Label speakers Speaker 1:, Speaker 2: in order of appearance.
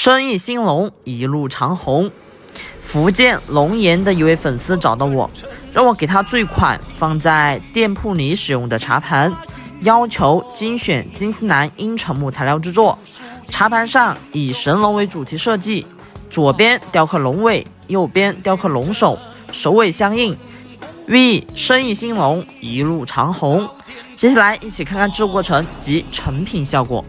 Speaker 1: 生意兴隆，一路长虹。福建龙岩的一位粉丝找到我，让我给他最款放在店铺里使用的茶盘，要求精选金丝楠阴沉木材料制作。茶盘上以神龙为主题设计，左边雕刻龙尾，右边雕刻龙首，首尾相应，寓生意兴隆，一路长虹。接下来一起看看制作过程及成品效果。